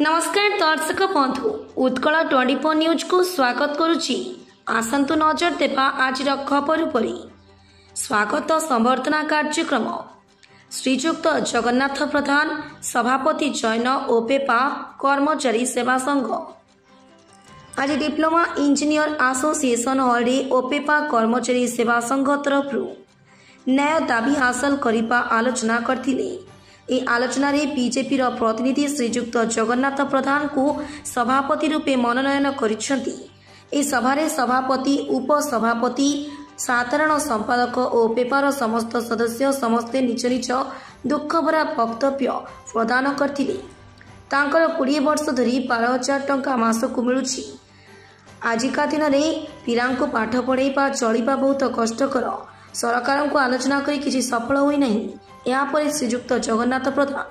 नमस्कार दर्शक बंधु उत्कल 24 न्यूज को स्वागत करुच्ची। आसंतु नजर देवा आज खबर उपरि। स्वागत संबर्धना कार्यक्रम श्रीजुक्त जगन्नाथ प्रधान सभापति जैन ओपेपा कर्मचारी सेवा संघ आज डिप्लोमा इंजीनियर एसोसिएशन हॉल ओपेपा कर्मचारी सेवा संघ तरफ न्याय दाबी हासिल करने आलोचना करथिले। ए आलोचना रे बीजेपी प्रतिनिधि श्रीजुक्त जगन्नाथ प्रधान को सभापति रूपे मनोनयन करिसेंती। ए सभारे सभापति उपसभापति साधारण संपादक और पेपर समस्त सदस्य समस्ते निज निज दुख भरा वक्तव्य प्रदान करथिले। तांकर 20 वर्ष धरी 12,000 टंका मासकु मिलुछि। आजिका दिन में पिलांको पाठ पढ़ाइबा चलिबा बहुत कष्टकर। सरकार को आलोचना करी किसी सफल होई नहीं। यापर श्रीजुक्त जगन्नाथ प्रधान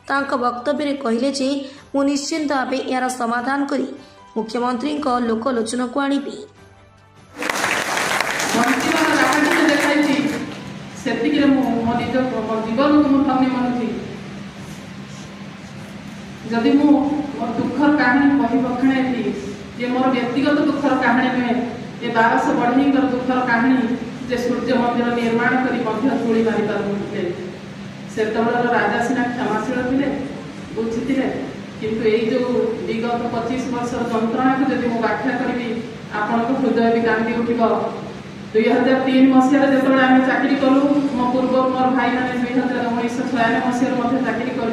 तांका वक्तव्य कहले जे मु निश्चिंत भाव यार समाधान करी मुख्यमंत्री लोकलोचन को आनी जदि मो दुखर कहानी कही बखाणी ये मोर व्यक्तिगत दुखर कहानी नुहे ये 1200 बढ़ई दुखर कहानी जे सूर्य मंदिर निर्माण करी धूली मारी पारे से राजा सीना क्षमाशील थे बुझी किंतु यही जो विगत 25 वर्ष जंत्रणा को जब मुझे व्याख्या करी आपण हृदय भी कांदी उठब। 2003 मसीह जो आम चाकरी कलु मो पूर्व मोर भाई मैंने 1996 मसीह चाकरी कर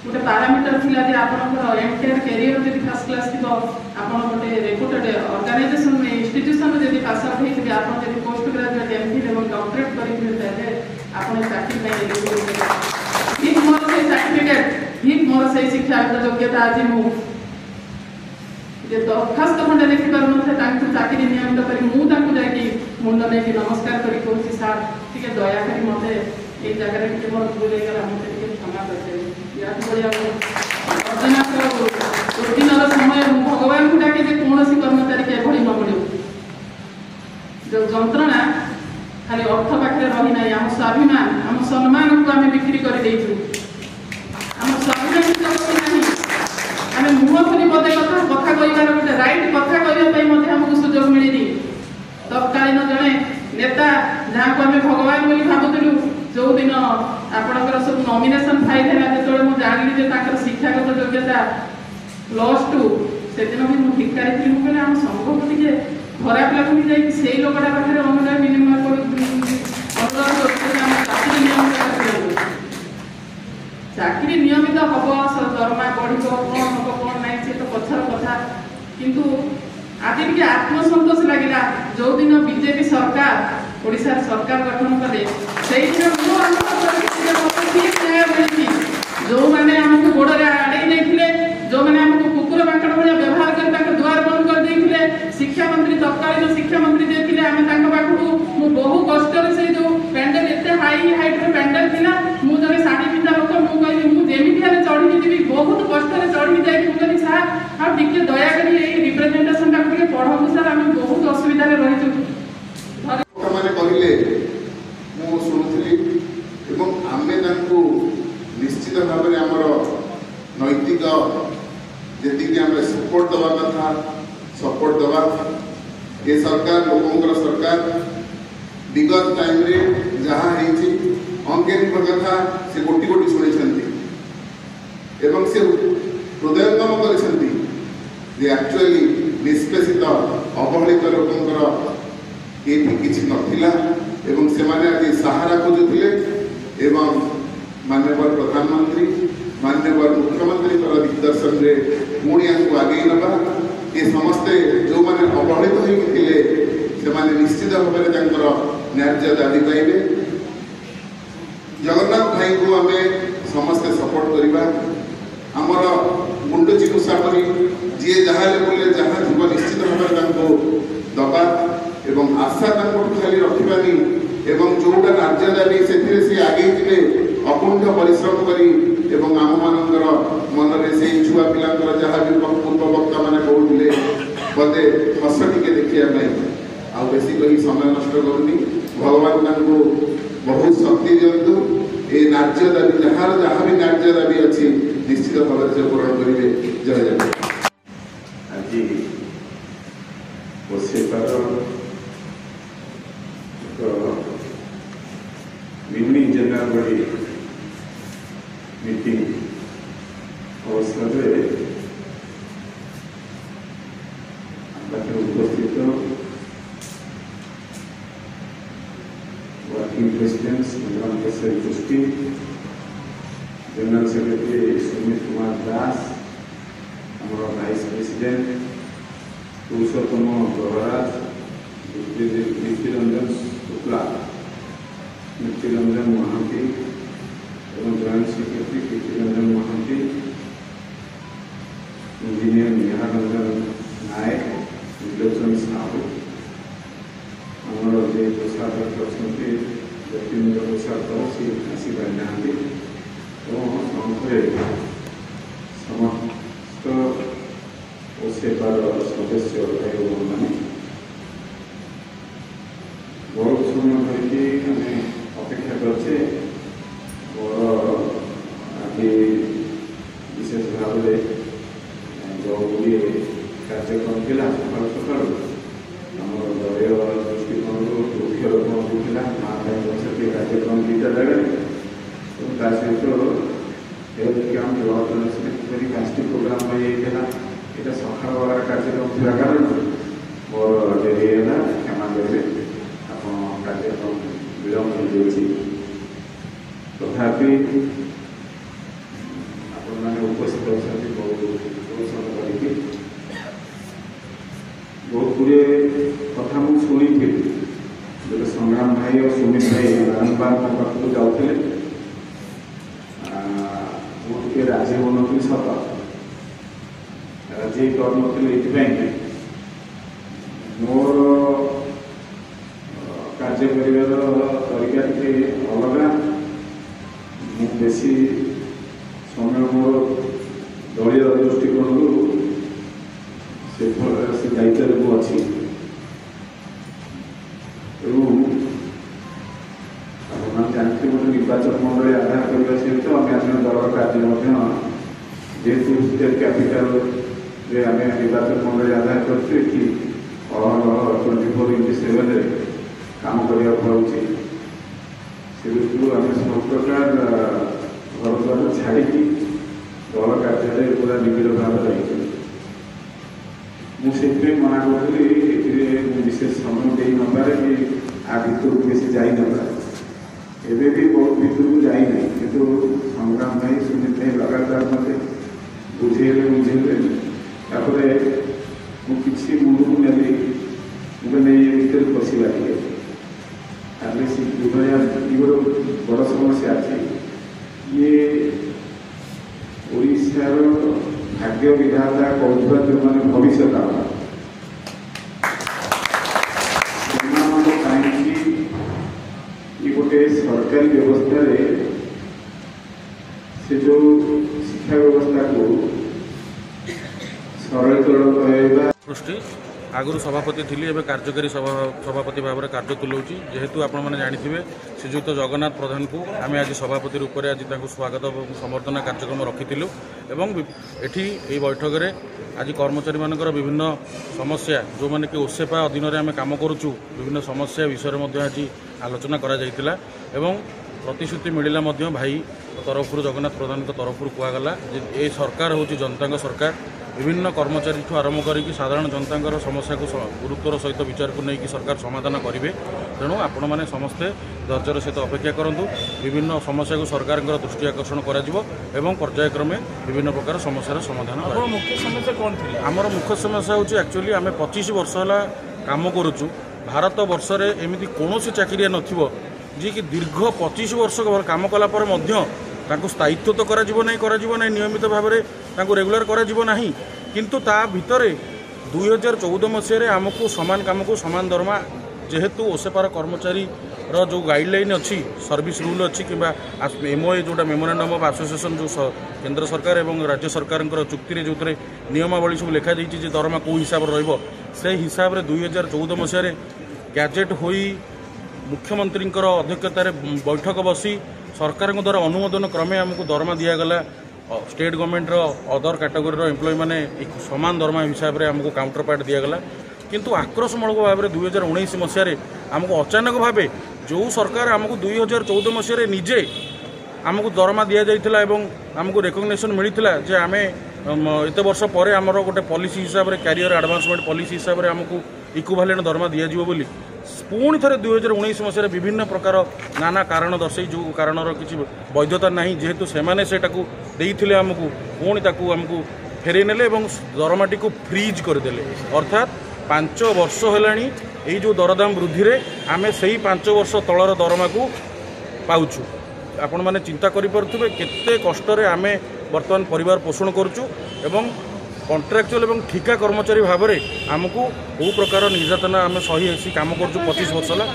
गोटे पारामीटर थिला जे आपनकर एंटायर कैरियर जदि फर्स्ट क्लास थिबो आपन गोटे रेपुटेड ऑर्गेनाइजेशन में इंस्टीट्यूशन में जदि पास आउट हेतिबे आपन जदि पोस्ट ग्रेजुएट एमफिल एवं डॉक्टरेट करिथिबे ताले आपन चाकरी नै लेबे ठीक मोर से सर्टिफिकेट ठीक मोर से शिक्षा योग्यता आज मु जे दरखास्त खंडे लिखि पार नथे तांको चाकरी नियमित करी मु तांको जाय कि मुंड नै कि नमस्कार करी कहूची सर ठीक दया करी मते ए जगह रे कि मोर भूल हे गला मते कि क्षमा करते समय भगवान को डाके कौन कर्मचारी के न मिलू जो जंत्रणा खाली अर्थ पाखे रही ना आम स्वाभिमान आम सम्मान को आम बिक्री कर मुह खोली पदे कथा कह गोटे राइट कथा कहवाई आमको सुजोग मिलनी। तत्कालीन जड़े नेता जहाँ को आम भगवान बोली भावुलु जो दिन आपणकर सब नॉमिनेशन फाइल है जो मुझे जानी शिक्षागत योग्यता +2 से दिन भी मुझे धिक्कारी थी मुझे आम संघ को टे खराब लगुनि जाए से लोकटा पाखे अनुदान विनिमय चाकरी नियमित हम दरमा बढ़ कौन हम कौन ना सी तो पछर कथा किंतु आज टे आत्मसंतोष लगे जो दिन बीजेपी सरकार ओडिशा सरकार गठन कले से जो मैंने आमको गोड़े आड़े नहीं जो मैंने आमको कुकुर बांकड़ भाया व्यवहार कर द्वार बंद कर देते शिक्षा मंत्री तत्कालीन शिक्षा मंत्री देखिए आम पाखु बहु कष्ट से जो पेंडेल एत हाई हाइट पेंडेल थी मुझे जब शाढ़ी पिंधा लोक मुझे मुझे चढ़ी जी बहुत कष्ट चढ़ी जाए सार हाँ टे दया रिप्रेजेंटेशन टाइम पढ़ू सार आम बहुत असुविधा रही निश्चित भाव में आमर नैतिक जी आम सपोर्ट दवा कथा सपोर्ट दवा ये सरकार लोकंर सरकार विगत टाइम रे जहाँ अंकेन कथा से गोटी गोटी शुणी से हृदयंगम कर एक्चुअली निष्पेषित अवहेलित लोकंर ये किसी नथिला एवं से माने आज सहारा खोजुले एवं माननीय प्रधानमंत्री माननीय मुख्यमंत्री दिग्दर्शन रे पुणी को आगे नवा ये समस्ते जो मैंने अवहेलित होते से निश्चित भाव में न्याय दाबी पाइबे। जगन्नाथ भाई को आम समस्ते सपोर्ट करवा आमर मुंड चिकित्सा करी जी जहाँ बोले जहाँ जीव निश्चित भाव दबा एवं आशा खाली रखानी एवं जोटा न्याय दाबी से आगे जी अकुंठ परिश्रम करी एवं आम मानकर मनरे से छुआ पिला जहाँ भी पूर्व वक्ता मैंने कहते बोधे हस टे देखा आ बेसी कही समय नष्ट करनी भगवान बहुत शक्ति दिंतु ये न्याय दाबी जहाँ जहाँ भी न्याय दाबी अच्छी निश्चित भाव से पूरण करेंगे। जय जय। आज ओसेपार मिनी जनरल बॉडी मीटिंग अवसर उपस्थित working president Pushti, general secretary Sumit Kumar Das, हमारा वाइस प्रेसिडेंट पुरुषोत्तम प्रभराज, दीप्तिरंजन शुक्ला, दीप्तिरंजन महांती एवं joint secretary Diptiranjan Mahanti, engineer Niharanjan Nayak, Bilochan Sahu, हमारा जो कोषाध्यक्ष अच्छा व्यक्तिगत कोषाध्यक्ष सी आसी पारिना समस्त ओसेपार सदस्य भाई मैंने बहुत समय धरिकी अपेक्षा करछे और आज विशेष भाव जो गुड़े कार्यक्रम था सकाल सकाल आम दलीय दृष्टिकोण वृक्षरोपण होता माँ बंशती कार्यक्रम दुईटा जगह सहित हेल्थ कैंप ब्लड डोनेशन कास्टिंग प्रोग्राम यहाँ सकाल बेला कार्यक्रम थी कारण मोर डेरी है क्षमा करेंगे आप कार्यक्रम विलम्ब हो तथापि आपण मैंने उपस्थित अच्छा बहुत समय करके बहुत गुड़े कथा मुझे शुणी जो संग्राम भाई और सुमित भाई बारंबार पाखक जाऊे मुझे राजी हो नी सत राजी कर मोर कार्य कर तरीका टे अलग बेसी समय मोर दलीय दृष्टिकोण से दायित्व अच्छी आप जानते गोटे निर्वाचन मंडल आधार करने सहित अन्य दल कार्य जेहेतु स्टेट कैपिटाल आम निर्वाचन मंडल आधार करते 24/7 काम करने पड़े से दृष्टि आम सब प्रकार घर द्वार छाड़ी दल कार्यालय पूरा निबिड़ भाव रही मुझे मना करी विशेष समय दे न पारे कि आ भितर बेसी जाई न पारे एबे भी बहुत भितर को जाई नहीं किंतु संग्राम भाई सुमित भाई लगातार मत बुझेले मुझे मुंड को नेली मुझे भितर पशिला गोटे बड़ समस्या अच्छी ये ओडिशार भाग्य विधाता कहूँ जो मैंने भविष्य ये गोटे सरकारी व्यवस्था से जो शिक्षा व्यवस्था को सरलीकरण करवा पुष्टि आगुरी सभापति थी एवं कार्यकारी सभापति भाव में कार्य तुलाऊँगी जेहेतु आपण मैंने जानिथे श्रीजुक्त जगन्नाथ प्रधान को आम आज सभापति रूप में आज स्वागत और संबर्धना कार्यक्रम रखी एवं एठी ये बैठक में आज कर्मचारी मानकर विभिन्न समस्या जो मैंने कि ओसेपा अधीन में आम कम करुचु विभिन्न समस्या विषय में आज आलोचना करा जायतिला एवं प्रतिश्रुति मिलला भाई तरफ जगन्नाथ प्रधान तरफ कहगला ये सरकार हूँ जनता सरकार विभिन्न कर्मचारी आरंभ करी साधारण जनता समस्या को गुरुत्वर सहित विचार को लेकिन सरकार समाधान करेंगे तेणु आपण मैंने समस्ते धैर्यर सहित अपेक्षा करूँ विभिन्न समस्या को सरकार दृष्टि आकर्षण कर पर्यायक्रमे विभिन्न प्रकार समस्या समाधान मुख्य समस्या कौन थी आमर मुख्य समस्या हूँ एक्चुअली आम 25 वर्ष है कम करुचु भारत वर्ष में एमती कौन चाकरिया नथिबो जी कि दीर्घ 25 वर्ष कम कलापर स्थायित्व तो करा नियमित भाव में रेगुलर करा किंतु ता भितर 2014 मसीह आमको समान काम को समान दरमा जेहेतु ओसेपार कर्मचारी जो गाइडलाइन अच्छी सर्विस रूल अच्छी कि एमओए जोटा मेमोरेंडम ऑफ एसोसिएशन जो केंद्र सरकार और राज्य सरकार चुक्ति जो नियमावली सब लिखा जाइए दरमा कौ हिसाब से हिसाब से 2014 मसीह गैजेट हो मुख्यमंत्री अध्यक्षतार बैठक बसी सरकार द्वारा अनुमोदन क्रमे आमको दरमा दिगला state government other category employ मैंने सामान दरमा हिसाब से आमको काउंटर पार्ट दिगला किंतु आक्रोशमूलक भाव में 2019 मसीह आमको अचानक भाव जो सरकार आमको 2014 मसीह निजे आमको दरमा दि जाइथिला एवं आमको रेकग्निशन मिलता जे आम एत वर्ष पर आमर गोटे पॉलिसी हिसाब से कैरियर एडवांसमेंट पॉलिसी हिसाब से आमको इक्विवेलेंट दरमा दिज्व बोली पुणी थे 2019 मसीह विभिन्न प्रकार नाना कारण दर्शे जो कारण किसी वैधता ना जेहेतु से देते आमको पुणी आमको फेरे ने दरमाटी को फ्रीज करदे अर्थात 5 वर्ष है जो दरदाम वृद्धि रे आमे से 5 वर्ष तलर दरमा को पाउछु आपण मैंने चिंता करें केते कष्ट आमे वर्तमान परिवार पोषण करुचु एवं कॉन्ट्रैक्चुअल एवं ठिका कर्मचारी भाव में आमको बहु प्रकार निर्यातना आम सही आसी कम कर 25 वर्ष है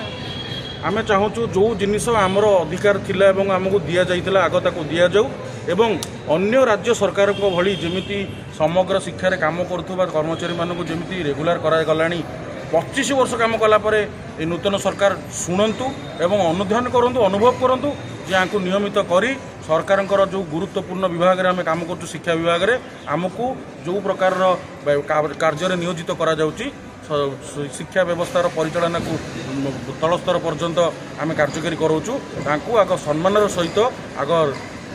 आम चाहूँ जो जिनिस आमर अधिकार थिला एवं आमको दि जाइथिला आग ताको दिया जाऊ एवं अन्य राज्य सरकार को भली जेमिति समग्र शिक्षा काम करुवा कर्मचारी मानक जेमिति रेगुलर करागलानी 25 वर्ष काम कलापर ये नूतन सरकार शुणु एवं अनुध्यान करूँ अनुभव करूँ जे आंकु नियमित करी सरकार जो गुरुत्वपूर्ण विभाग में आम काम कर शिक्षा विभाग में आमको जो प्रकार कार्य नियोजित करा जाउची शिक्षा व्यवस्थार परिचालना को तल स्तर पर्यंत आम कार्यकारी करोचु तांकु आग सम्मानर सहित आग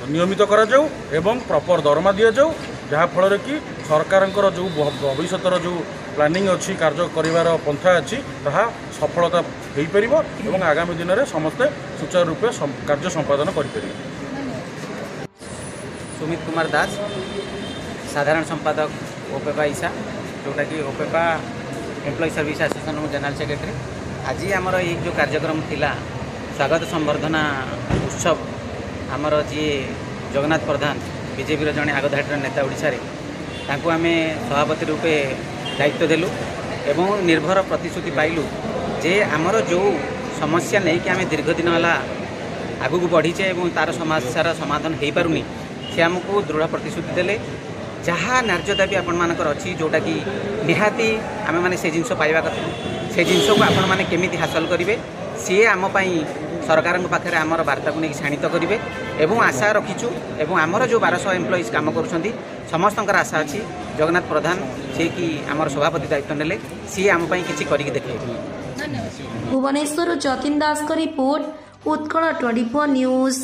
नियमित करा जाऊ एवं प्रॉपर दरमा दि जाऊ जहाँ फल कि सरकार जो भविष्यर जो प्लानिंग अच्छी कार्य करिवार पंथा अच्छी ताहा सफलता हो पार आगामी दिन में समस्ते सुचारू रूपे कार्य संपादन करें। सुमित कुमार दास साधारण संपादक ओपेपा ईसा जोटा कि ओपेपा employ service association general secretary आज आमर ये जो कार्यक्रम थिला स्वागत संबर्धना उत्सव आमर जी जगन्नाथ प्रधान बीजेपी जड़े आगधाड़ीर नेता ओडिशा रे तांको आमे सभापति रूपे दायित्व देलु एवं निर्भर प्रतिश्रुति पाइलु जे आमर जो समस्या नहीं कि आमे दीर्घ दिन है आगू बढ़ीचे एवं तार समस्यार समाधान हो पारुनी से आमको दृढ़ प्रतिश्रुति देले जहाँ न्याय्य दाबी आपण मानकर अच्छी जोटा कि निहाती आमे माने से जिनस पाइबा कथा से जिनस को आपण माने केमिति हासिल करिवे सी आम पाई सरकार पाखे आमर वार्ता को नहीं शाणित करेंगे एवं आशा रखीचु एवं आमर जो 1200 एम्प्लॉइज काम कर समस्त आशा अच्छी जगन्नाथ प्रधान से कि आमर सभापति दायित्व नेले सी आम पाई किछि करिक देखैबे। भुवनेश्वर जतिन दास का रिपोर्ट उत्कल 24 न्यूज।